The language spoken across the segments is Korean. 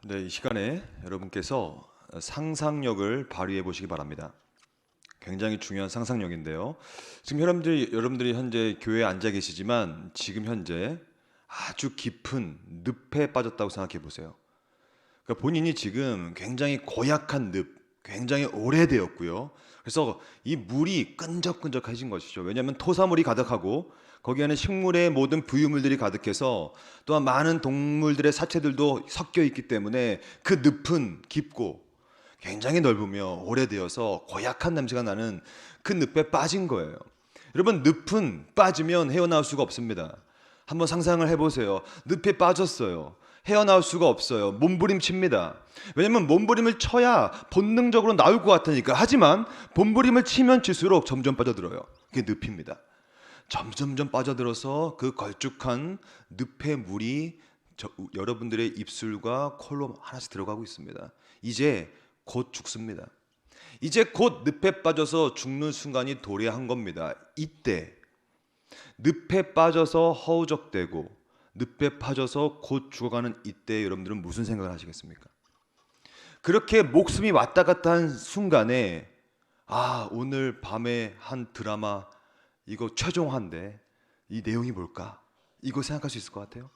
네, 이 시간에 여러분께서 상상력을 발휘해 보시기 바랍니다. 굉장히 중요한 상상력인데요. 지금 여러분들이 현재 교회에 앉아 계시지만 지금 현재 아주 깊은 늪에 빠졌다고 생각해 보세요. 그러니까 본인이 지금 굉장히 고약한 늪, 굉장히 오래되었고요. 그래서 이 물이 끈적끈적해진 것이죠. 왜냐하면 토사물이 가득하고 거기에는 식물의 모든 부유물들이 가득해서 또한 많은 동물들의 사체들도 섞여 있기 때문에 그 늪은 깊고 굉장히 넓으며 오래되어서 고약한 냄새가 나는 그 늪에 빠진 거예요. 여러분, 늪은 빠지면 헤어나올 수가 없습니다. 한번 상상을 해보세요. 늪에 빠졌어요. 헤어나올 수가 없어요. 몸부림칩니다. 왜냐면 몸부림을 쳐야 본능적으로 나올 것 같으니까. 하지만 몸부림을 치면 칠수록 점점 빠져들어요. 그게 늪입니다. 점점점 빠져들어서 그 걸쭉한 늪의 물이 여러분들의 입술과 콜로 하나씩 들어가고 있습니다. 이제 곧 죽습니다. 이제 곧 늪에 빠져서 죽는 순간이 도래한 겁니다. 이때 늪에 빠져서 허우적대고 늪에 빠져서 곧 죽어가는 이때 여러분들은 무슨 생각을 하시겠습니까? 그렇게 목숨이 왔다 갔다 한 순간에 오늘 밤에 한 드라마 이거 최종화인데 이 내용이 뭘까? 이거 생각할 수 있을 것 같아요.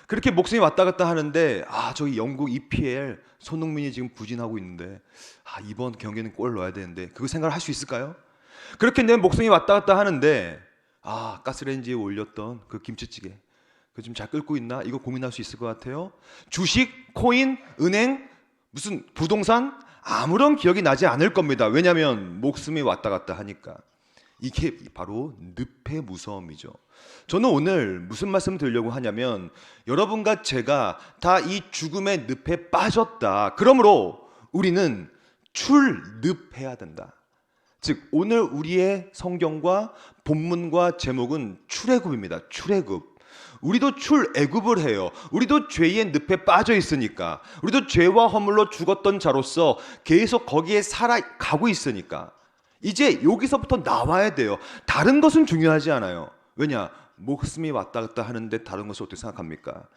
그렇게 목숨이 왔다 갔다 하는데 저기 영국 EPL 손흥민이 지금 부진하고 있는데 이번 경기는 골 넣어야 되는데 그거 생각을 할 수 있을까요? 그렇게 내 목숨이 왔다 갔다 하는데 가스레인지에 올렸던 그 김치찌개 그 지금 잘 끓고 있나? 이거 고민할 수 있을 것 같아요. 주식, 코인, 은행, 무슨 부동산 아무런 기억이 나지 않을 겁니다. 왜냐하면 목숨이 왔다 갔다 하니까. 이게 바로 늪의 무서움이죠. 저는 오늘 무슨 말씀 드리려고 하냐면 여러분과 제가 다 이 죽음의 늪에 빠졌다. 그러므로 우리는 출늪해야 된다. 즉 오늘 우리의 성경과 본문과 제목은 출애굽입니다. 출애굽. 우리도 출애굽을 해요. 우리도 죄의 늪에 빠져 있으니까. 우리도 죄와 허물로 죽었던 자로서 계속 거기에 살아가고 있으니까. 이제 여기서부터 나와야 돼요. 다른 것은 중요하지 않아요. 왜냐? 목숨이 왔다 갔다 하는데 다른 것을 어떻게 생각합니까?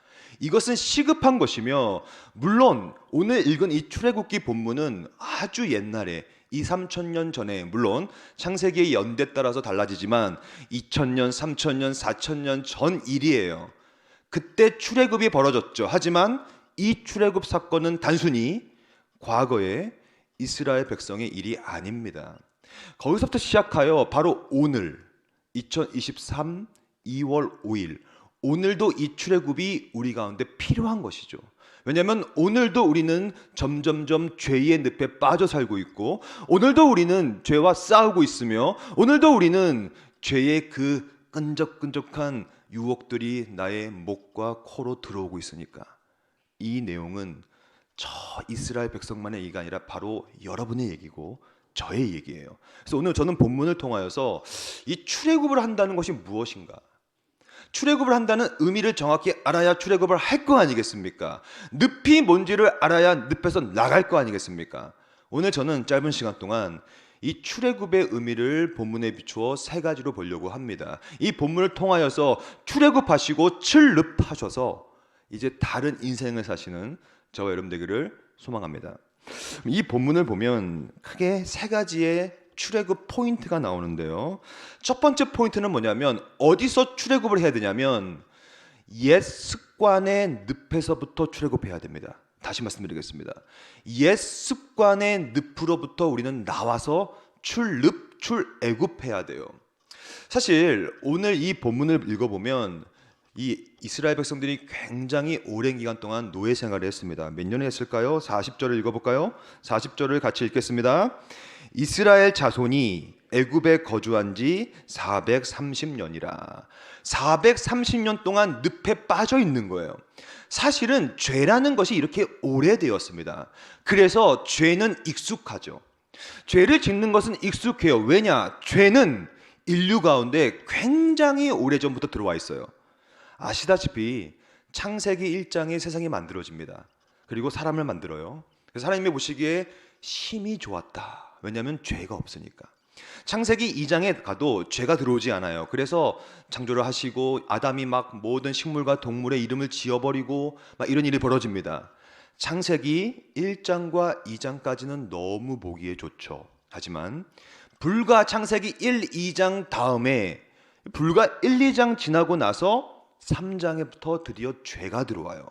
이것은 시급한 것이며 물론 오늘 읽은 이 출애굽기 본문은 아주 옛날에 2,3,000년 전에 물론 창세기의 연대에 따라서 달라지지만 2,000년, 3,000년, 4,000년 전 일이에요. 그때 출애굽이 벌어졌죠. 하지만 이 출애굽 사건은 단순히 과거의 이스라엘 백성의 일이 아닙니다. 거기서부터 시작하여 바로 오늘 2023 2월 5일 오늘도 이 출애굽이 우리 가운데 필요한 것이죠. 왜냐하면 오늘도 우리는 점점점 죄의 늪에 빠져 살고 있고 오늘도 우리는 죄와 싸우고 있으며 오늘도 우리는 죄의 그 끈적끈적한 유혹들이 나의 목과 코로 들어오고 있으니까 이 내용은 저 이스라엘 백성만의 얘기가 아니라 바로 여러분의 얘기고 저의 얘기예요. 그래서 오늘 저는 본문을 통하여서 이 출애굽을 한다는 것이 무엇인가? 출애굽을 한다는 의미를 정확히 알아야 출애굽을 할 거 아니겠습니까? 늪이 뭔지를 알아야 늪에서 나갈 거 아니겠습니까? 오늘 저는 짧은 시간 동안 이 출애굽의 의미를 본문에 비추어 세 가지로 보려고 합니다. 이 본문을 통하여서 출애굽하시고 출늪하셔서 이제 다른 인생을 사시는 저와 여러분 되기를 소망합니다. 이 본문을 보면 크게 세 가지의 출애굽 포인트가 나오는데요. 첫 번째 포인트는 뭐냐면 어디서 출애굽을 해야 되냐면 옛 습관의 늪에서부터 출애굽해야 됩니다. 다시 말씀드리겠습니다. 옛 습관의 늪으로부터 우리는 나와서 출애굽해야 돼요. 사실 오늘 이 본문을 읽어보면 이 이스라엘 백성들이 굉장히 오랜 기간 동안 노예 생활을 했습니다. 몇 년을 했을까요? 40절을 읽어볼까요? 40절을 같이 읽겠습니다. 이스라엘 자손이 애굽에 거주한 지 430년이라. 430년 동안 늪에 빠져 있는 거예요. 사실은 죄라는 것이 이렇게 오래되었습니다. 그래서 죄는 익숙하죠. 죄를 짓는 것은 익숙해요. 왜냐? 죄는 인류 가운데 굉장히 오래전부터 들어와 있어요. 아시다시피 창세기 1장에 세상이 만들어집니다. 그리고 사람을 만들어요. 그래서 하나님이 보시기에 심히 좋았다. 왜냐하면 죄가 없으니까. 창세기 2장에 가도 죄가 들어오지 않아요. 그래서 창조를 하시고 아담이 막 모든 식물과 동물의 이름을 지어버리고 막 이런 일이 벌어집니다. 창세기 1장과 2장까지는 너무 보기에 좋죠. 하지만 불과 창세기 1, 2장 다음에 불과 1, 2장 지나고 나서 3장에부터 드디어 죄가 들어와요.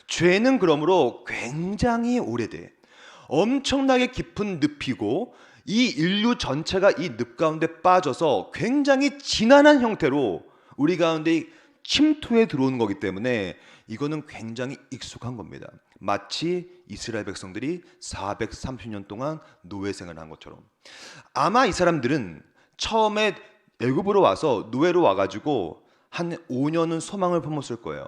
죄는 그러므로 굉장히 오래돼. 엄청나게 깊은 늪이고 이 인류 전체가 이 늪 가운데 빠져서 굉장히 지난한 형태로 우리 가운데 침투해 들어오는 거기 때문에 이거는 굉장히 익숙한 겁니다. 마치 이스라엘 백성들이 430년 동안 노예 생활을 한 것처럼. 아마 이 사람들은 처음에 애굽으로 와서 노예로 와가지고 한 5년은 소망을 품었을 거예요.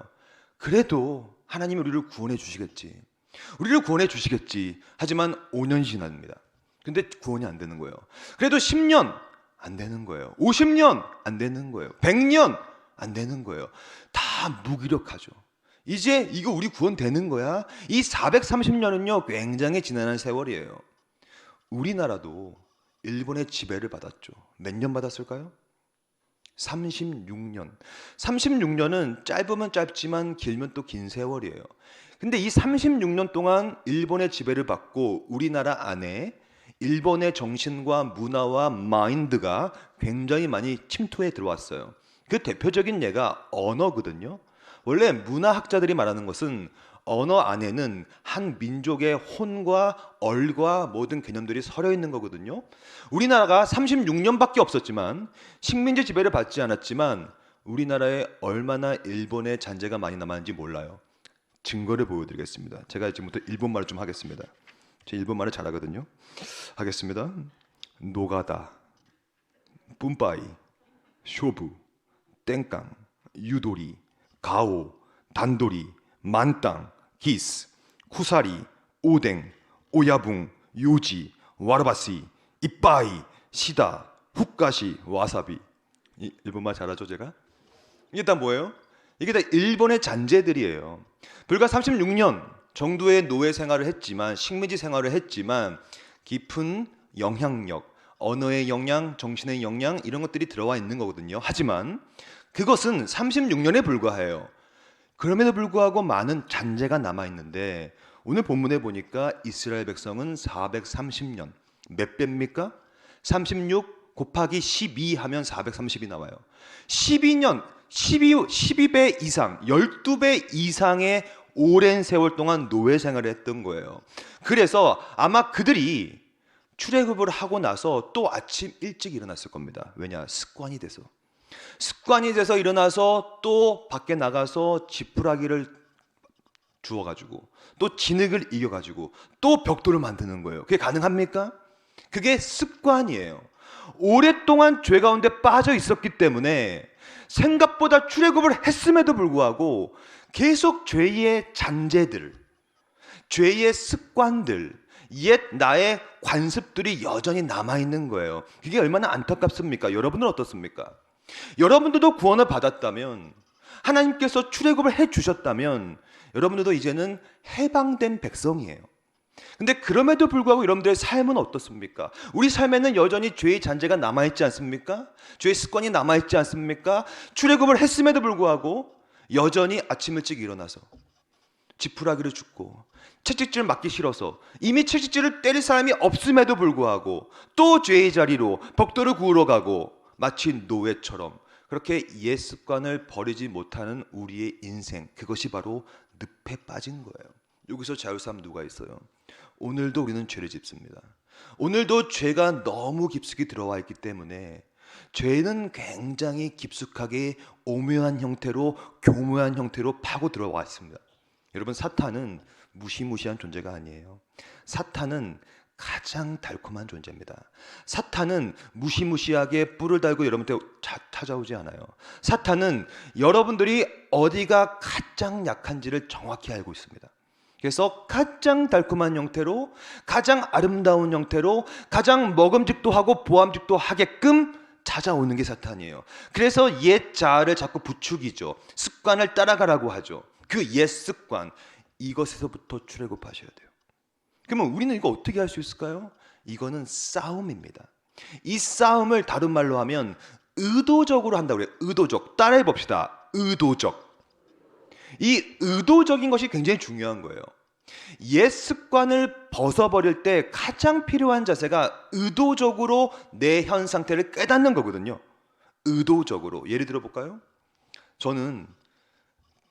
그래도 하나님이 우리를 구원해 주시겠지. 우리를 구원해 주시겠지. 하지만 5년이 지납니다. 근데 구원이 안 되는 거예요. 그래도 10년 안 되는 거예요. 50년 안 되는 거예요. 100년 안 되는 거예요. 다 무기력하죠. 이제 이거 우리 구원 되는 거야? 이 430년은요 굉장히 지난한 세월이에요. 우리나라도 일본의 지배를 받았죠. 몇 년 받았을까요? 36년. 36년은 짧으면 짧지만 길면 또 긴 세월이에요. 근데 이 36년 동안 일본의 지배를 받고 우리나라 안에 일본의 정신과 문화와 마인드가 굉장히 많이 침투해 들어왔어요. 그 대표적인 예가 언어거든요. 원래 문화학자들이 말하는 것은 언어 안에는 한 민족의 혼과 얼과 모든 개념들이 서려 있는 거거든요. 우리나라가 36년밖에 없었지만 식민지 지배를 받지 않았지만 우리나라에 얼마나 일본의 잔재가 많이 남았는지 몰라요. 증거를 보여드리겠습니다. 제가 지금부터 일본말을 좀 하겠습니다. 제 일본말을 잘하거든요. 하겠습니다. 노가다, 뿜빠이, 쇼부, 땡깡, 유도리, 가오, 단도리, 만땅, 기스, 쿠사리, 오뎅, 오야붕, 요지, 와라바시, 이빠이, 시다, 훅가시, 와사비. 일본말 잘하죠 제가? 이게 다 뭐예요? 이게 다 일본의 잔재들이에요. 불과 36년 정도의 노예 생활을 했지만 식민지 생활을 했지만 깊은 영향력, 언어의 영향, 정신의 영향 이런 것들이 들어와 있는 거거든요. 하지만 그것은 36년에 불과해요. 그럼에도 불구하고 많은 잔재가 남아 있는데 오늘 본문에 보니까 이스라엘 백성은 430년 몇 배입니까? 36 곱하기 12 하면 430이 나와요. 12년 12배 이상 12배 이상의 오랜 세월 동안 노예 생활을 했던 거예요. 그래서 아마 그들이 출애굽을 하고 나서 또 아침 일찍 일어났을 겁니다. 왜냐? 습관이 돼서 일어나서 또 밖에 나가서 지푸라기를 주워가지고 또 진흙을 이겨가지고 또 벽돌을 만드는 거예요. 그게 가능합니까? 그게 습관이에요. 오랫동안 죄 가운데 빠져 있었기 때문에 생각보다 출애굽을 했음에도 불구하고 계속 죄의 잔재들, 죄의 습관들, 옛 나의 관습들이 여전히 남아있는 거예요. 그게 얼마나 안타깝습니까? 여러분은 어떻습니까? 여러분들도 구원을 받았다면 하나님께서 출애굽을 해주셨다면 여러분들도 이제는 해방된 백성이에요. 근데 그럼에도 불구하고 여러분들의 삶은 어떻습니까? 우리 삶에는 여전히 죄의 잔재가 남아있지 않습니까? 죄의 습관이 남아있지 않습니까? 출애굽을 했음에도 불구하고 여전히 아침 일찍 일어나서 지푸라기를 줍고 채찍질을 맞기 싫어서 이미 채찍질을 때릴 사람이 없음에도 불구하고 또 죄의 자리로 벽돌을 구우러 가고 마치 노예처럼 그렇게 옛 습관을 버리지 못하는 우리의 인생, 그것이 바로 늪에 빠진 거예요. 여기서 자유삼 누가 있어요? 오늘도 우리는 죄를 짓습니다. 오늘도 죄가 너무 깊숙이 들어와 있기 때문에 죄는 굉장히 깊숙하게 오묘한 형태로 교묘한 형태로 파고 들어와 있습니다. 여러분, 사탄은 무시무시한 존재가 아니에요. 사탄은 가장 달콤한 존재입니다. 사탄은 무시무시하게 뿔을 달고 여러분한테 찾아오지 않아요. 사탄은 여러분들이 어디가 가장 약한지를 정확히 알고 있습니다. 그래서 가장 달콤한 형태로, 가장 아름다운 형태로, 가장 먹음직도 하고 보암직도 하게끔 찾아오는 게 사탄이에요. 그래서 옛 자아를 자꾸 부추기죠. 습관을 따라가라고 하죠. 그 옛 습관, 이것에서부터 출애굽하셔야 돼요. 그러면 우리는 이거 어떻게 할 수 있을까요? 이거는 싸움입니다. 이 싸움을 다른 말로 하면 의도적으로 한다고 그래요. 의도적. 따라해 봅시다. 의도적. 이 의도적인 것이 굉장히 중요한 거예요. 옛 습관을 벗어버릴 때 가장 필요한 자세가 의도적으로 내 현 상태를 깨닫는 거거든요. 의도적으로. 예를 들어 볼까요? 저는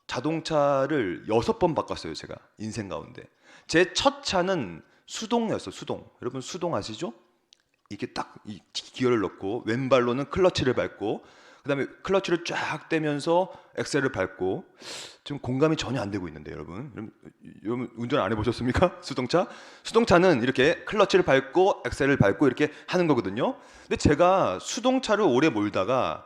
자동차를 6번 바꿨어요. 제가 인생 가운데. 제 첫 차는 수동이었어요. 수동. 여러분 수동 아시죠? 이게 딱 이 기어를 넣고 왼발로는 클러치를 밟고 그다음에 클러치를 쫙 떼면서 엑셀을 밟고. 지금 공감이 전혀 안 되고 있는데 여러분 운전 안 해보셨습니까? 수동차? 수동차는 이렇게 클러치를 밟고 엑셀을 밟고 이렇게 하는 거거든요. 근데 제가 수동차를 오래 몰다가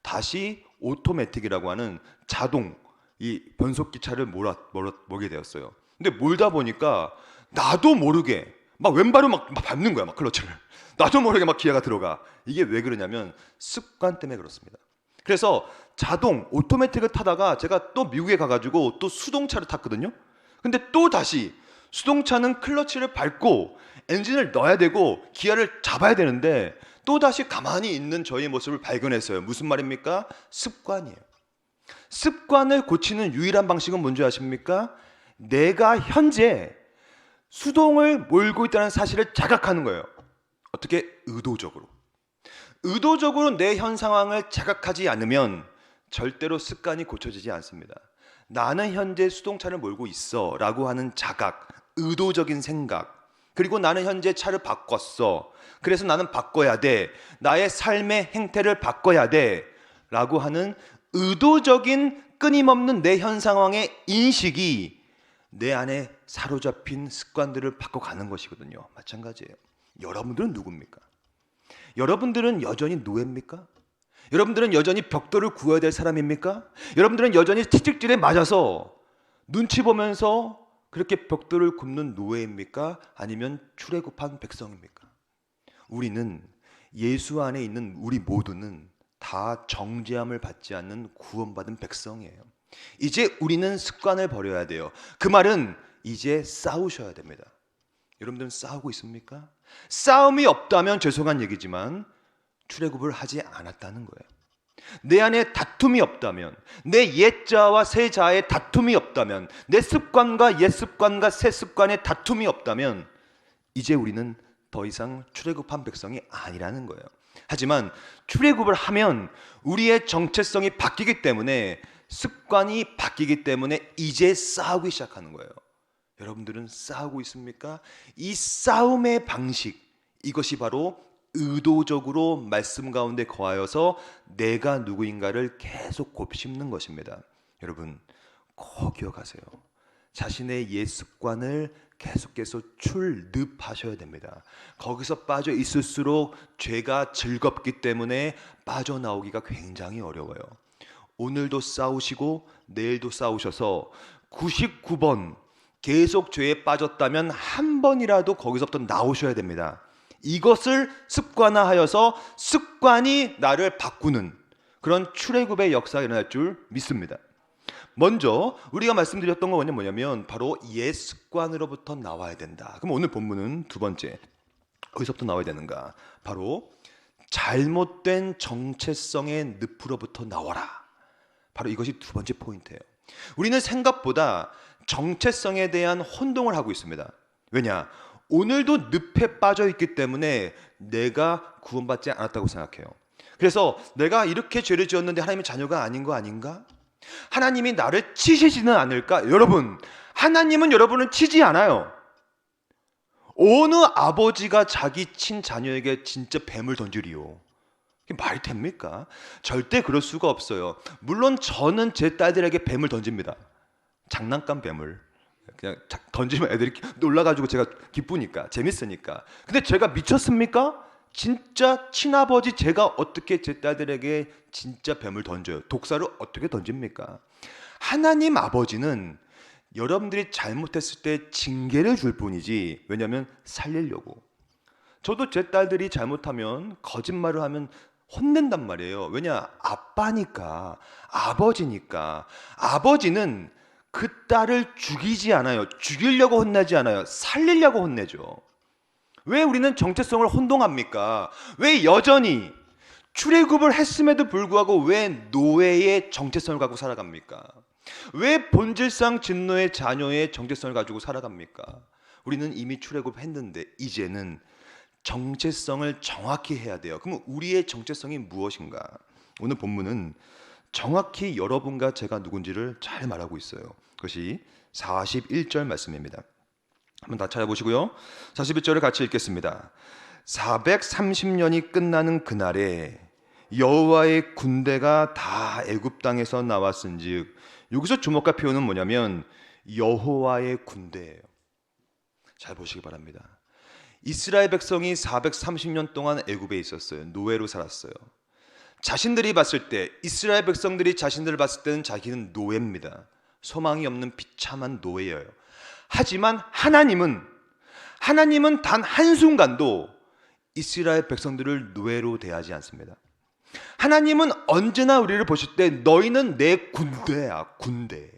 다시 오토매틱이라고 하는 자동 이 변속기 차를 몰게 되었어요. 근데 몰다 보니까 나도 모르게 막 왼발로 막 밟는 거야, 막 클러치를. 나도 모르게 막 기아가 들어가. 이게 왜 그러냐면 습관 때문에 그렇습니다. 그래서 자동 오토매틱을 타다가 제가 또 미국에 가가지고 또 수동차를 탔거든요. 근데 또 다시 수동차는 클러치를 밟고 엔진을 넣어야 되고 기아를 잡아야 되는데 또 다시 가만히 있는 저의 모습을 발견했어요. 무슨 말입니까? 습관이에요. 습관을 고치는 유일한 방식은 뭔지 아십니까? 내가 현재 수동을 몰고 있다는 사실을 자각하는 거예요. 어떻게? 의도적으로. 의도적으로 내 현 상황을 자각하지 않으면 절대로 습관이 고쳐지지 않습니다. 나는 현재 수동차를 몰고 있어 라고 하는 자각, 의도적인 생각, 그리고 나는 현재 차를 바꿨어. 그래서 나는 바꿔야 돼. 나의 삶의 행태를 바꿔야 돼. 라고 하는 의도적인 끊임없는 내 현 상황의 인식이 내 안에 사로잡힌 습관들을 바꿔가는 것이거든요. 마찬가지예요. 여러분들은 누굽니까? 여러분들은 여전히 노예입니까? 여러분들은 여전히 벽돌을 구워야 될 사람입니까? 여러분들은 여전히 채찍질에 맞아서 눈치 보면서 그렇게 벽돌을 굽는 노예입니까? 아니면 출애굽한 백성입니까? 우리는 예수 안에 있는 우리 모두는 다 정죄함을 받지 않는 구원받은 백성이에요. 이제 우리는 습관을 버려야 돼요. 그 말은 이제 싸우셔야 됩니다. 여러분들은 싸우고 있습니까? 싸움이 없다면 죄송한 얘기지만 출애굽을 하지 않았다는 거예요. 내 안에 다툼이 없다면, 내 옛자와 새자의 다툼이 없다면, 내 습관과 옛 습관과 새 습관의 다툼이 없다면 이제 우리는 더 이상 출애굽한 백성이 아니라는 거예요. 하지만 출애굽을 하면 우리의 정체성이 바뀌기 때문에, 습관이 바뀌기 때문에 이제 싸우기 시작하는 거예요. 여러분들은 싸우고 있습니까? 이 싸움의 방식, 이것이 바로 의도적으로 말씀 가운데 거하여서 내가 누구인가를 계속 곱씹는 것입니다. 여러분 꼭 기억하세요. 자신의 옛 습관을 계속해서 출늪하셔야 됩니다. 거기서 빠져 있을수록 죄가 즐겁기 때문에 빠져나오기가 굉장히 어려워요. 오늘도 싸우시고 내일도 싸우셔서 99번 계속 죄에 빠졌다면 한 번이라도 거기서부터 나오셔야 됩니다. 이것을 습관화하여서 습관이 나를 바꾸는 그런 출애굽의 역사가 일어날 줄 믿습니다. 먼저 우리가 말씀드렸던 건 뭐냐면 바로 옛 습관으로부터 나와야 된다. 그럼 오늘 본문은 두 번째, 어디서부터 나와야 되는가? 바로 잘못된 정체성의 늪으로부터 나와라. 바로 이것이 두 번째 포인트예요. 우리는 생각보다 정체성에 대한 혼동을 하고 있습니다. 왜냐? 오늘도 늪에 빠져 있기 때문에 내가 구원받지 않았다고 생각해요. 그래서 내가 이렇게 죄를 지었는데 하나님의 자녀가 아닌 거 아닌가? 하나님이 나를 치시지는 않을까? 여러분, 하나님은 여러분을 치지 않아요. 어느 아버지가 자기 친자녀에게 진짜 뱀을 던지리요? 이게 말이 됩니까? 절대 그럴 수가 없어요. 물론 저는 제 딸들에게 뱀을 던집니다. 장난감 뱀을. 그냥 던지면 애들이 놀라가지고 제가 기쁘니까, 재밌으니까. 근데 제가 미쳤습니까? 진짜 친아버지 제가 어떻게 제 딸들에게 진짜 뱀을 던져요? 독사를 어떻게 던집니까? 하나님 아버지는 여러분들이 잘못했을 때 징계를 줄 뿐이지, 왜냐하면 살리려고. 저도 제 딸들이 잘못하면, 거짓말을 하면 혼낸단 말이에요. 왜냐? 아빠니까, 아버지니까. 아버지는 그 딸을 죽이지 않아요. 죽이려고 혼내지 않아요. 살리려고 혼내죠. 왜 우리는 정체성을 혼동합니까? 왜 여전히 출애굽을 했음에도 불구하고 왜 노예의 정체성을 갖고 살아갑니까? 왜 본질상 진노의 자녀의 정체성을 가지고 살아갑니까? 우리는 이미 출애굽했는데 이제는 정체성을 정확히 해야 돼요. 그럼 우리의 정체성이 무엇인가? 오늘 본문은 정확히 여러분과 제가 누군지를 잘 말하고 있어요. 그것이 41절 말씀입니다. 한번 다 찾아보시고요. 41절을 같이 읽겠습니다. 430년이 끝나는 그날에 여호와의 군대가 다 애굽 땅에서 나왔은즉, 여기서 주목할 표현은 뭐냐면 여호와의 군대예요. 잘 보시기 바랍니다. 이스라엘 백성이 430년 동안 애굽에 있었어요. 노예로 살았어요. 자신들이 봤을 때, 이스라엘 백성들이 자신들을 봤을 때는 자기는 노예입니다. 소망이 없는 비참한 노예예요. 하지만 하나님은 단 한순간도 이스라엘 백성들을 노예로 대하지 않습니다. 하나님은 언제나 우리를 보실 때 너희는 내 군대야, 군대.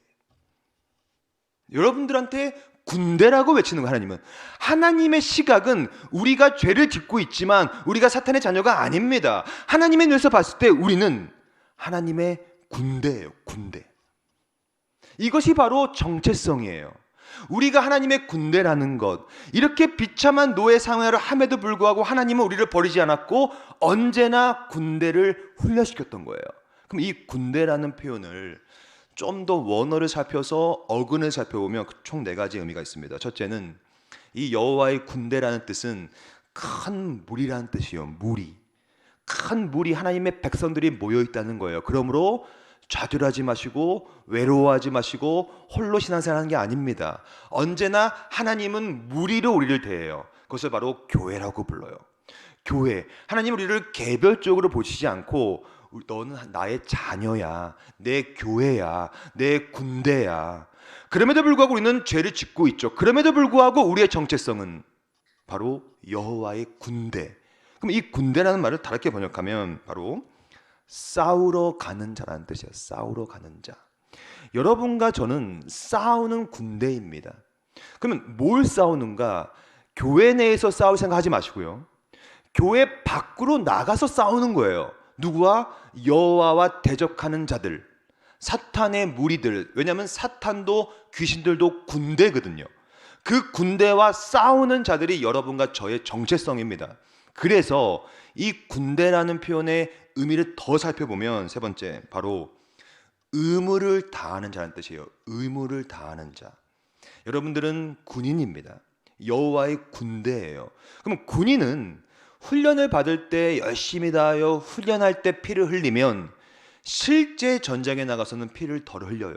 여러분들한테 군대라고 외치는 거. 하나님의 시각은 우리가 죄를 짓고 있지만 우리가 사탄의 자녀가 아닙니다. 하나님의 눈에서 봤을 때 우리는 하나님의 군대예요, 군대. 이것이 바로 정체성이에요. 우리가 하나님의 군대라는 것, 이렇게 비참한 노예 생활을 함에도 불구하고 하나님은 우리를 버리지 않았고 언제나 군대를 훈련시켰던 거예요. 그럼 이 군대라는 표현을 좀 더 원어를 살펴서 어근을 살펴보면 총 4가지 의미가 있습니다. 첫째는 이 여호와의 군대라는 뜻은 큰 무리라는 뜻이에요. 무리. 큰 무리, 하나님의 백성들이 모여 있다는 거예요. 그러므로 좌절하지 마시고 외로워하지 마시고 홀로 신앙생활하는 게 아닙니다. 언제나 하나님은 무리로 우리를 대해요. 그것을 바로 교회라고 불러요. 교회. 하나님은 우리를 개별적으로 보시지 않고 너는 나의 자녀야, 내 교회야, 내 군대야. 그럼에도 불구하고 우리는 죄를 짓고 있죠. 그럼에도 불구하고 우리의 정체성은 바로 여호와의 군대. 그럼 이 군대라는 말을 다르게 번역하면 바로 싸우러 가는 자라는 뜻이에요. 싸우러 가는 자. 여러분과 저는 싸우는 군대입니다. 그러면 뭘 싸우는가? 교회 내에서 싸울 생각하지 마시고요. 교회 밖으로 나가서 싸우는 거예요. 누구와? 여호와와 대적하는 자들, 사탄의 무리들. 왜냐하면 사탄도 귀신들도 군대거든요. 그 군대와 싸우는 자들이 여러분과 저의 정체성입니다. 그래서 이 군대라는 표현의 의미를 더 살펴보면 세 번째, 바로 의무를 다하는 자라는 뜻이에요. 의무를 다하는 자. 여러분들은 군인입니다. 여호와의 군대예요. 그럼 군인은 훈련을 받을 때 열심히 다하여 훈련할 때 피를 흘리면 실제 전장에 나가서는 피를 덜 흘려요.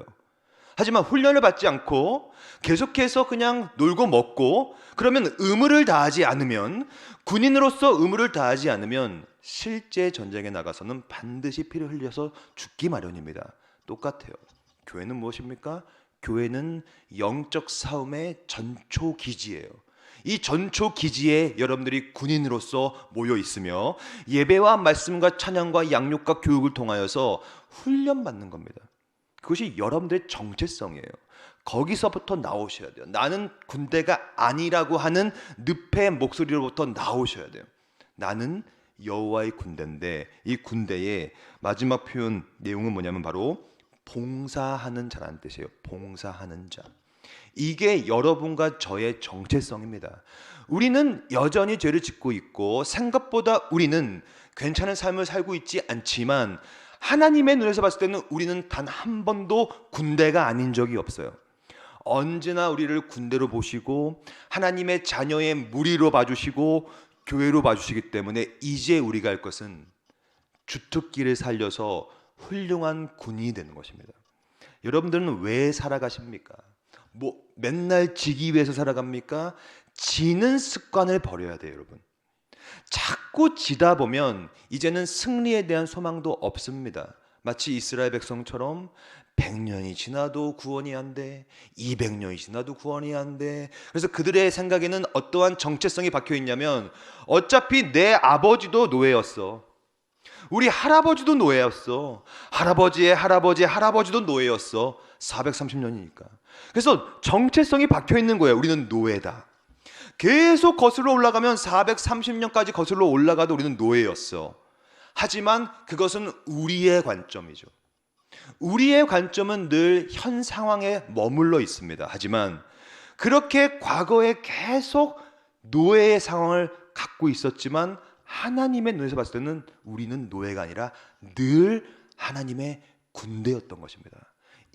하지만 훈련을 받지 않고 계속해서 그냥 놀고 먹고 그러면 의무를 다하지 않으면, 군인으로서 의무를 다하지 않으면 실제 전쟁에 나가서는 반드시 피를 흘려서 죽기 마련입니다. 똑같아요. 교회는 무엇입니까? 교회는 영적 싸움의 전초 기지예요. 이 전초 기지에 여러분들이 군인으로서 모여 있으며 예배와 말씀과 찬양과 양육과 교육을 통하여서 훈련받는 겁니다. 그것이 여러분들의 정체성이에요. 거기서부터 나오셔야 돼요. 나는 군대가 아니라고 하는 늪의 목소리로부터 나오셔야 돼요. 나는 여호와의 군대인데, 이 군대의 마지막 표현 내용은 뭐냐면 바로 봉사하는 자라는 뜻이에요. 봉사하는 자. 이게 여러분과 저의 정체성입니다. 우리는 여전히 죄를 짓고 있고 생각보다 우리는 괜찮은 삶을 살고 있지 않지만 하나님의 눈에서 봤을 때는 우리는 단 한 번도 군대가 아닌 적이 없어요. 언제나 우리를 군대로 보시고 하나님의 자녀의 무리로 봐주시고 교회로 봐주시기 때문에 이제 우리가 할 것은 주특기를 살려서 훌륭한 군인이 되는 것입니다. 여러분들은 왜 살아가십니까? 맨날 지기 위해서 살아갑니까? 지는 습관을 버려야 돼요, 여러분. 자꾸 지다 보면 이제는 승리에 대한 소망도 없습니다. 마치 이스라엘 백성처럼 100년이 지나도 구원이 안 돼, 200년이 지나도 구원이 안 돼. 그래서 그들의 생각에는 어떠한 정체성이 박혀 있냐면 어차피 내 아버지도 노예였어. 우리 할아버지도 노예였어. 할아버지의 할아버지의 할아버지도 노예였어. 430년이니까. 그래서 정체성이 박혀 있는 거예요. 우리는 노예다. 계속 거슬러 올라가면 430년까지 거슬러 올라가도 우리는 노예였어. 하지만 그것은 우리의 관점이죠. 우리의 관점은 늘 현 상황에 머물러 있습니다. 하지만 그렇게 과거에 계속 노예의 상황을 갖고 있었지만 하나님의 눈에서 봤을 때는 우리는 노예가 아니라 늘 하나님의 군대였던 것입니다.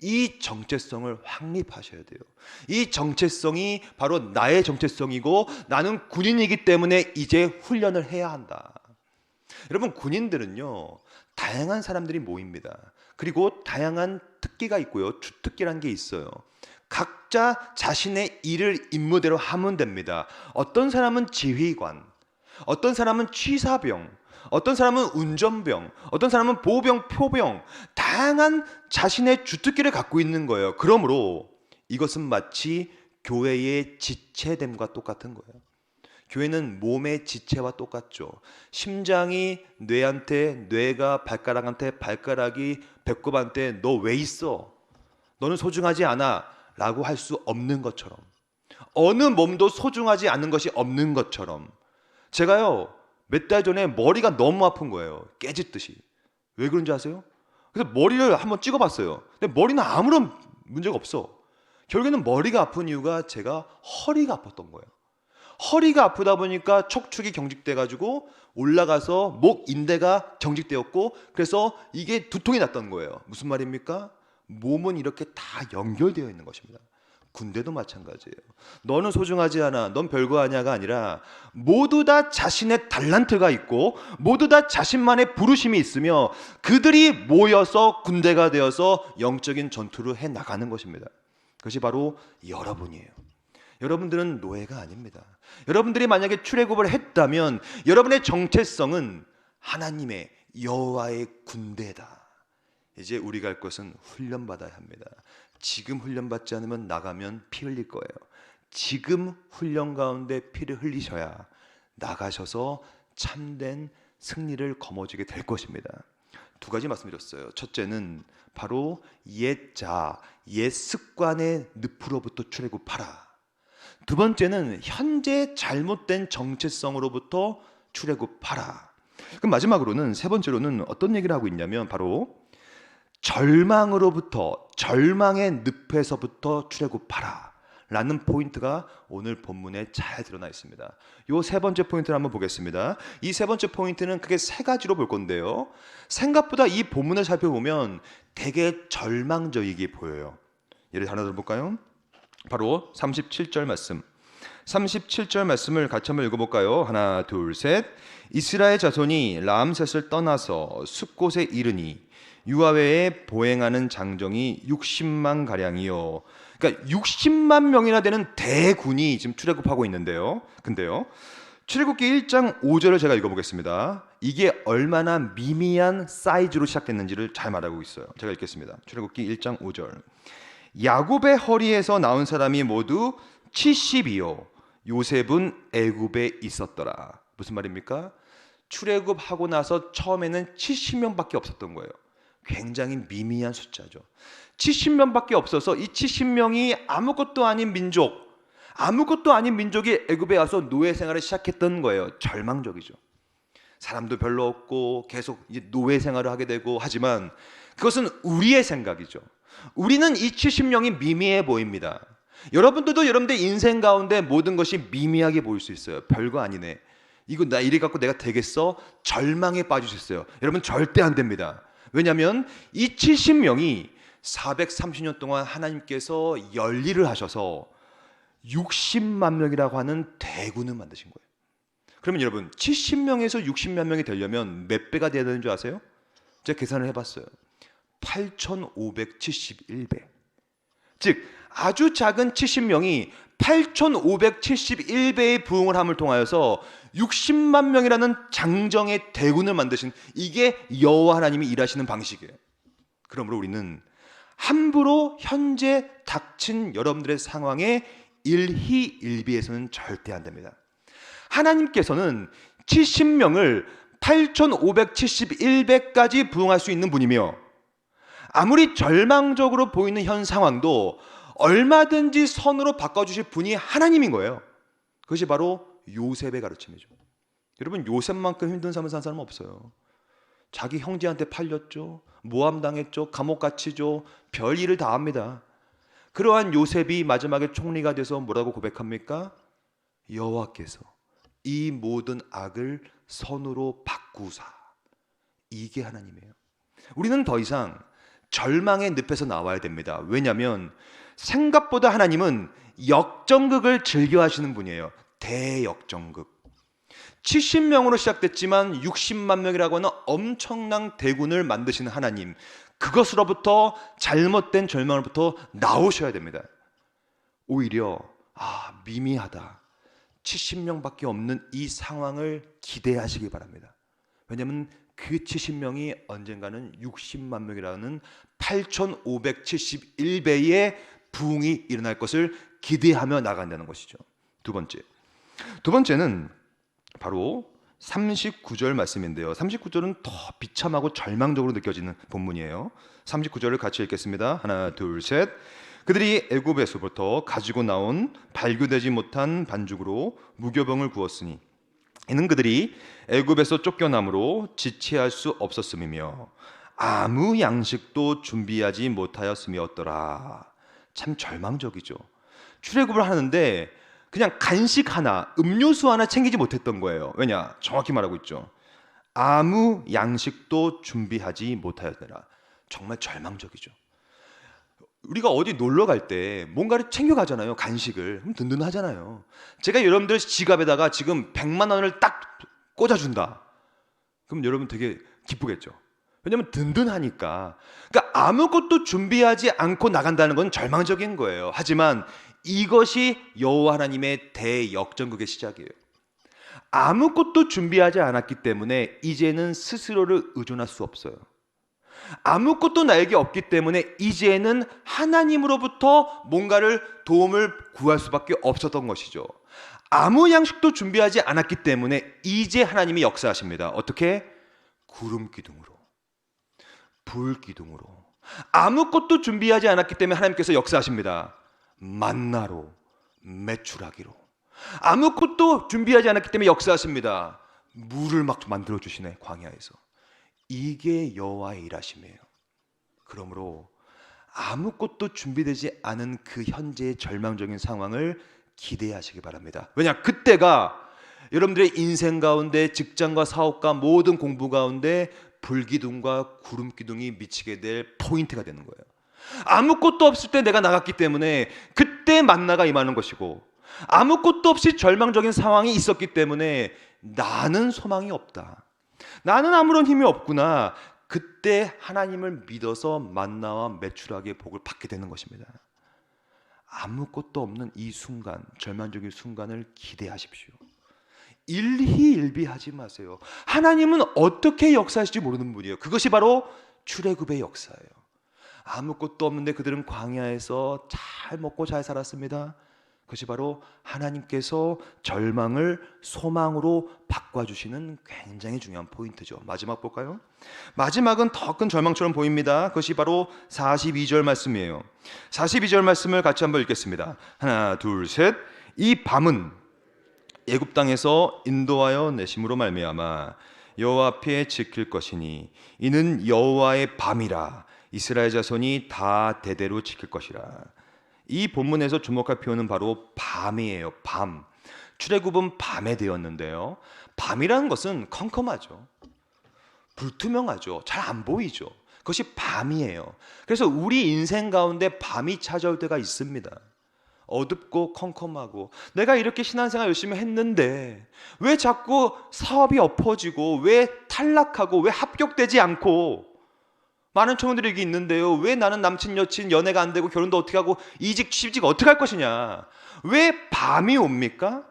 이 정체성을 확립하셔야 돼요. 이 정체성이 바로 나의 정체성이고 나는 군인이기 때문에 이제 훈련을 해야 한다. 여러분, 군인들은요 다양한 사람들이 모입니다. 그리고 다양한 특기가 있고요, 주특기라는 게 있어요. 각자 자신의 일을 임무대로 하면 됩니다. 어떤 사람은 지휘관, 어떤 사람은 취사병, 어떤 사람은 운전병, 어떤 사람은 보병, 표병, 다양한 자신의 주특기를 갖고 있는 거예요. 그러므로 이것은 마치 교회의 지체됨과 똑같은 거예요. 교회는 몸의 지체와 똑같죠. 심장이 뇌한테, 뇌가 발가락한테, 발가락이 배꼽한테 너 왜 있어? 너는 소중하지 않아 라고 할 수 없는 것처럼, 어느 몸도 소중하지 않은 것이 없는 것처럼, 제가요 몇 달 전에 머리가 너무 아픈 거예요. 깨짓듯이. 왜 그런지 아세요? 그래서 머리를 한번 찍어봤어요. 근데 머리는 아무런 문제가 없어. 결국에는 머리가 아픈 이유가 제가 허리가 아팠던 거예요. 허리가 아프다 보니까 척추기 경직돼가지고 올라가서 목 인대가 경직되었고, 그래서 이게 두통이 났던 거예요. 무슨 말입니까? 몸은 이렇게 다 연결되어 있는 것입니다. 군대도 마찬가지예요. 너는 소중하지 않아, 넌 별거 아니야가 아니라 모두 다 자신의 달란트가 있고 모두 다 자신만의 부르심이 있으며 그들이 모여서 군대가 되어서 영적인 전투를 해나가는 것입니다. 그것이 바로 여러분이에요. 여러분들은 노예가 아닙니다. 여러분들이 만약에 출애굽을 했다면 여러분의 정체성은 하나님의 여호와의 군대다. 이제 우리가 할 것은 훈련받아야 합니다. 지금 훈련받지 않으면 나가면 피 흘릴 거예요. 지금 훈련 가운데 피를 흘리셔야 나가셔서 참된 승리를 거머쥐게 될 것입니다. 두 가지 말씀드렸어요. 첫째는 바로 옛자, 옛 습관의 늪으로부터 출애굽하라. 두 번째는 현재 잘못된 정체성으로부터 출애굽하라. 그럼 마지막으로는, 세 번째로는 어떤 얘기를 하고 있냐면 바로 절망으로부터, 절망의 늪에서부터 출애굽하라 라는 포인트가 오늘 본문에 잘 드러나 있습니다. 이 세 번째 포인트를 한번 보겠습니다. 이 세 번째 포인트는 크게 세 가지로 볼 건데요, 생각보다 이 본문을 살펴보면 되게 절망적이게 보여요. 예를 하나 들어볼까요? 바로 37절 말씀. 37절 말씀을 같이 한번 읽어볼까요? 하나, 둘, 셋. 이스라엘 자손이 람셋을 떠나서 숲곳에 이르니 유아외에 보행하는 장정이 60만 가량이요. 그러니까 60만 명이나 되는 대군이 지금 출애굽하고 있는데요. 근데요, 출애굽기 1장 5절을 제가 읽어보겠습니다. 이게 얼마나 미미한 사이즈로 시작됐는지를 잘 말하고 있어요. 제가 읽겠습니다. 출애굽기 1장 5절. 야곱의 허리에서 나온 사람이 모두 70이요. 요셉은 애굽에 있었더라. 무슨 말입니까? 출애굽하고 나서 처음에는 70명밖에 없었던 거예요. 굉장히 미미한 숫자죠. 70명밖에 없어서 이 70명이 아무것도 아닌 민족, 아무것도 아닌 민족이 애굽에 와서 노예 생활을 시작했던 거예요. 절망적이죠. 사람도 별로 없고 계속 노예 생활을 하게 되고, 하지만 그것은 우리의 생각이죠. 우리는 이 70명이 미미해 보입니다. 여러분들도 여러분들 인생 가운데 모든 것이 미미하게 보일 수 있어요. 별거 아니네, 이거 나 이래 갖고 내가 되겠어? 절망에 빠지셨어요. 여러분 절대 안 됩니다. 왜냐하면 이 70명이 430년 동안 하나님께서 열일을 하셔서 60만 명이라고 하는 대군을 만드신 거예요. 그러면 여러분 70명에서 60만 명이 되려면 몇 배가 돼야 되는 줄 아세요? 제가 계산을 해봤어요. 8571배. 즉 아주 작은 70명이 8571배의 부흥을 함을 통하여서 60만 명이라는 장정의 대군을 만드신, 이게 여호와 하나님이 일하시는 방식이에요. 그러므로 우리는 함부로 현재 닥친 여러분들의 상황에 일희일비해서는 절대 안 됩니다. 하나님께서는 70명을 8571배까지 부흥할 수 있는 분이며, 아무리 절망적으로 보이는 현 상황도 얼마든지 선으로 바꿔주실 분이 하나님인 거예요. 그것이 바로 요셉의 가르침이죠. 여러분 요셉만큼 힘든 삶을 산 사람은 없어요. 자기 형제한테 팔렸죠. 모함당했죠. 감옥 갇히죠. 별일을 다 합니다. 그러한 요셉이 마지막에 총리가 돼서 뭐라고 고백합니까? 여호와께서 이 모든 악을 선으로 바꾸사. 이게 하나님이에요. 우리는 더 이상 절망의 늪에서 나와야 됩니다. 왜냐하면 생각보다 하나님은 역전극을 즐겨 하시는 분이에요. 대역전극. 70명으로 시작됐지만 60만 명이라고 하는 엄청난 대군을 만드시는 하나님, 그것으로부터 잘못된 절망으로부터 나오셔야 됩니다. 오히려 미미하다, 70명밖에 없는 이 상황을 기대하시기 바랍니다. 왜냐하면 그 70명이 언젠가는 60만 명이라는 8571배의 부흥이 일어날 것을 기대하며 나간다는 것이죠. 두 번째는 바로 39절 말씀인데요. 39절은 더 비참하고 절망적으로 느껴지는 본문이에요. 39절을 같이 읽겠습니다. 하나, 둘, 셋. 그들이 애굽에서부터 가지고 나온 발교되지 못한 반죽으로 무교병을 구웠으니 이는 그들이 애굽에서 쫓겨남으로 지체할 수 없었음이며 아무 양식도 준비하지 못하였음이었더라. 참 절망적이죠. 출애굽을 하는데 그냥 간식 하나, 음료수 하나 챙기지 못했던 거예요. 왜냐? 정확히 말하고 있죠. 아무 양식도 준비하지 못하였더라. 정말 절망적이죠. 우리가 어디 놀러 갈 때 뭔가를 챙겨가잖아요. 간식을. 그럼 든든하잖아요. 제가 여러분들 지갑에다가 지금 100만 원을 딱 꽂아준다. 그럼 여러분 되게 기쁘겠죠. 왜냐하면 든든하니까. 그러니까 아무것도 준비하지 않고 나간다는 건 절망적인 거예요. 하지만 이것이 여호와 하나님의 대역전극의 시작이에요. 아무것도 준비하지 않았기 때문에 이제는 스스로를 의존할 수 없어요. 아무것도 나에게 없기 때문에 이제는 하나님으로부터 뭔가를 도움을 구할 수밖에 없었던 것이죠. 아무 양식도 준비하지 않았기 때문에 이제 하나님이 역사하십니다. 어떻게? 구름 기둥으로, 불 기둥으로. 아무것도 준비하지 않았기 때문에 하나님께서 역사하십니다. 만나로, 메추라기로. 아무것도 준비하지 않았기 때문에 역사하십니다. 물을 막 만들어 주시네, 광야에서. 이게 여호와의 일하심이에요. 그러므로 아무것도 준비되지 않은 그 현재의 절망적인 상황을 기대하시기 바랍니다. 왜냐? 그때가 여러분들의 인생 가운데, 직장과 사업과 모든 공부 가운데 불기둥과 구름기둥이 미치게 될 포인트가 되는 거예요. 아무것도 없을 때 내가 나갔기 때문에 그때 만나가 임하는 것이고, 아무것도 없이 절망적인 상황이 있었기 때문에 나는 소망이 없다, 나는 아무런 힘이 없구나. 그때 하나님을 믿어서 만나와 메추라기의 복을 받게 되는 것입니다. 아무것도 없는 이 순간, 절망적인 순간을 기대하십시오. 일희일비하지 마세요. 하나님은 어떻게 역사하실지 모르는 분이에요. 그것이 바로 출애굽의 역사예요. 아무것도 없는데 그들은 광야에서 잘 먹고 잘 살았습니다. 그것이 바로 하나님께서 절망을 소망으로 바꿔주시는 굉장히 중요한 포인트죠. 마지막 볼까요? 마지막은 더 큰 절망처럼 보입니다. 그것이 바로 42절 말씀이에요. 42절 말씀을 같이 한번 읽겠습니다. 하나, 둘, 셋. 이 밤은 애굽 땅에서 인도하여 내심으로 말미암아 여호와 앞에 지킬 것이니 이는 여호와의 밤이라. 이스라엘 자손이 다 대대로 지킬 것이라. 이 본문에서 주목할 표현은 바로 밤이에요. 밤. 출애굽은 밤에 되었는데요, 밤이라는 것은 컴컴하죠. 불투명하죠. 잘 안 보이죠. 그것이 밤이에요. 그래서 우리 인생 가운데 밤이 찾아올 때가 있습니다. 어둡고 컴컴하고, 내가 이렇게 신앙생활 열심히 했는데 왜 자꾸 사업이 엎어지고, 왜 탈락하고, 왜 합격되지 않고, 많은 청년들이 여기 있는데요, 왜 나는 남친 여친 연애가 안 되고 결혼도 어떻게 하고 이직 취직 어떻게 할 것이냐. 왜 밤이 옵니까?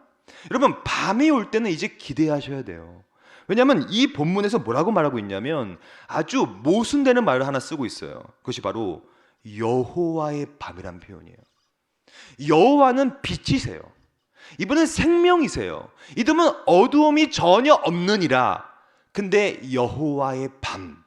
여러분, 밤이 올 때는 이제 기대하셔야 돼요. 왜냐하면 이 본문에서 뭐라고 말하고 있냐면 아주 모순되는 말을 하나 쓰고 있어요. 그것이 바로 여호와의 밤이란 표현이에요. 여호와는 빛이세요. 이분은 생명이세요. 이분은 어두움이 전혀 없느니라. 근데 여호와의 밤.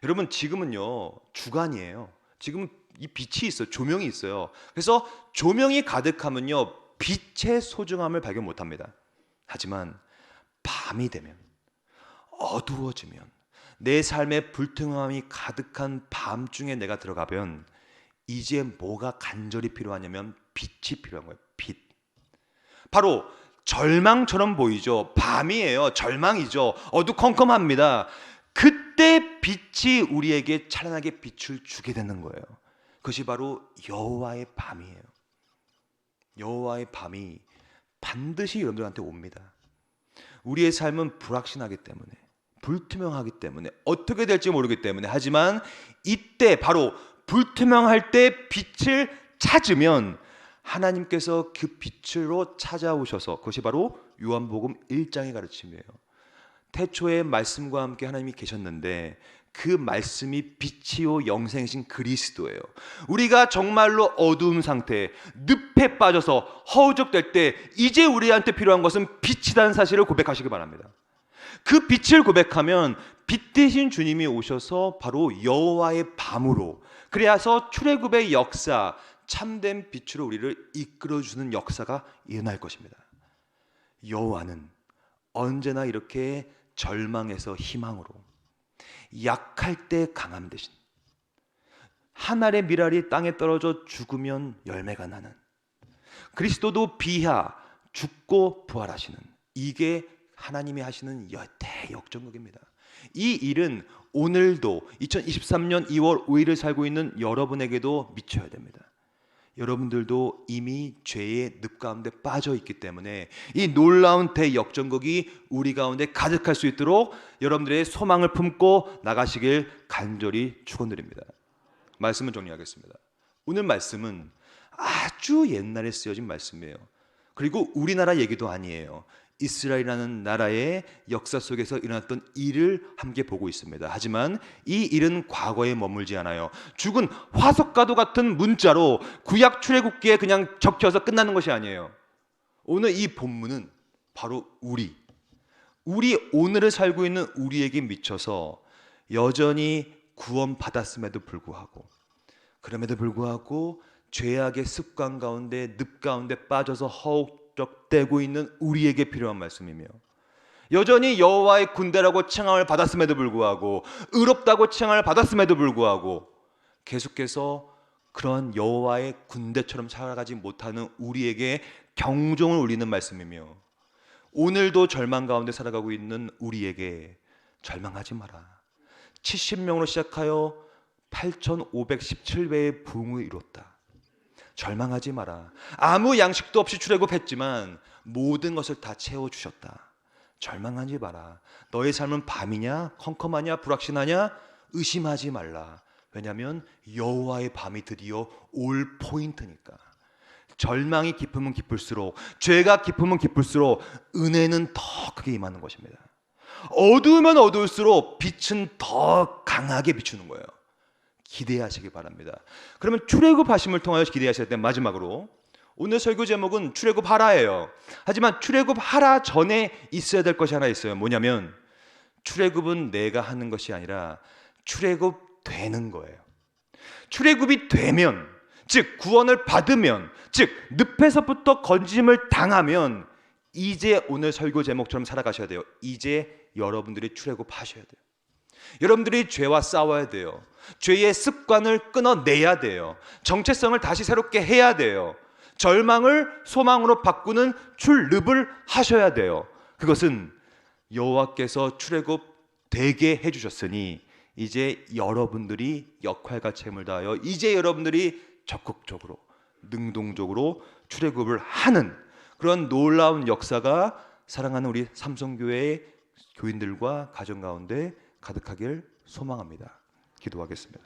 여러분, 지금은요 주간이에요. 지금 이 빛이 있어요. 조명이 있어요. 그래서 조명이 가득하면요 빛의 소중함을 발견 못합니다. 하지만 밤이 되면, 어두워지면, 내 삶에 불투명함이 가득한 밤중에 내가 들어가면 이제 뭐가 간절히 필요하냐면 빛이 필요한 거예요. 빛. 바로 절망처럼 보이죠. 밤이에요. 절망이죠. 어두컴컴합니다. 그때 빛이 우리에게 찬란하게 빛을 주게 되는 거예요. 그것이 바로 여호와의 밤이에요. 여호와의 밤이 반드시 여러분들한테 옵니다. 우리의 삶은 불확실하기 때문에, 불투명하기 때문에, 어떻게 될지 모르기 때문에, 하지만 이때 바로 불투명할 때 빛을 찾으면 하나님께서 그 빛으로 찾아오셔서, 그것이 바로 요한복음 1장의 가르침이에요. 태초에 말씀과 함께 하나님이 계셨는데 그 말씀이 빛이요 영생이신 그리스도예요. 우리가 정말로 어두운 상태, 늪에 빠져서 허우적될 때 이제 우리한테 필요한 것은 빛이라는 사실을 고백하시기 바랍니다. 그 빛을 고백하면 빛 대신 주님이 오셔서 바로 여호와의 밤으로, 그래서 출애굽의 역사, 참된 빛으로 우리를 이끌어주는 역사가 일어날 것입니다. 여호와는 언제나 이렇게 절망에서 희망으로, 약할 때 강함 대신, 한 알의 밀알이 땅에 떨어져 죽으면 열매가 나는, 그리스도도 비하, 죽고 부활하시는, 이게 하나님이 하시는 대역전극입니다. 이 일은 오늘도 2023년 2월 5일을 살고 있는 여러분에게도 미쳐야 됩니다. 여러분들도 이미 죄의 늪 가운데 빠져 있기 때문에 이 놀라운 대역전극이 우리 가운데 가득할 수 있도록 여러분들의 소망을 품고 나가시길 간절히 축원드립니다. 말씀을 정리하겠습니다. 오늘 말씀은 아주 옛날에 쓰여진 말씀이에요. 그리고 우리나라 얘기도 아니에요. 이스라엘이라는 나라의 역사 속에서 일어났던 일을 함께 보고 있습니다. 하지만 이 일은 과거에 머물지 않아요. 죽은 화석과도 같은 문자로 구약 출애굽기에 그냥 적혀서 끝나는 것이 아니에요. 오늘 이 본문은 바로 우리 오늘을 살고 있는 우리에게 미쳐서 여전히 구원받았음에도 불구하고, 그럼에도 불구하고 죄악의 습관 가운데, 늪 가운데 빠져서 허우적대고 있는 우리에게 필요한 말씀이며, 여전히 여호와의 군대라고 칭함을 받았음에도 불구하고, 의롭다고 칭함을 받았음에도 불구하고 계속해서 그런 여호와의 군대처럼 살아가지 못하는 우리에게 경종을 울리는 말씀이며, 오늘도 절망 가운데 살아가고 있는 우리에게 절망하지 마라. 70명으로 시작하여 8,517배의 부흥을 이뤘다. 절망하지 마라. 아무 양식도 없이 출애굽했지만 모든 것을 다 채워주셨다. 절망하지 마라. 너의 삶은 밤이냐, 컴컴하냐, 불확실하냐, 의심하지 말라. 왜냐하면 여호와의 밤이 드디어 올 포인트니까. 절망이 깊으면 깊을수록, 죄가 깊으면 깊을수록 은혜는 더 크게 임하는 것입니다. 어두우면 어두울수록 빛은 더 강하게 비추는 거예요. 기대하시기 바랍니다. 그러면 출애굽하심을 통하여 기대하실 때, 마지막으로 오늘 설교 제목은 출애굽하라예요. 하지만 출애굽하라 전에 있어야 될 것이 하나 있어요. 뭐냐면 출애굽은 내가 하는 것이 아니라 출애굽되는 거예요. 출애굽이 되면, 즉 구원을 받으면, 즉 늪에서부터 건짐을 당하면 이제 오늘 설교 제목처럼 살아가셔야 돼요. 이제 여러분들이 출애굽하셔야 돼요. 여러분들이 죄와 싸워야 돼요. 죄의 습관을 끊어내야 돼요. 정체성을 다시 새롭게 해야 돼요. 절망을 소망으로 바꾸는 출입을 하셔야 돼요. 그것은 여호와께서 출애굽되게 해주셨으니 이제 여러분들이 역할과 책임을 다하여 이제 여러분들이 적극적으로, 능동적으로 출애굽을 하는 그런 놀라운 역사가 사랑하는 우리 삼성교회의 교인들과 가정 가운데 가득하길 소망합니다. 기도하겠습니다.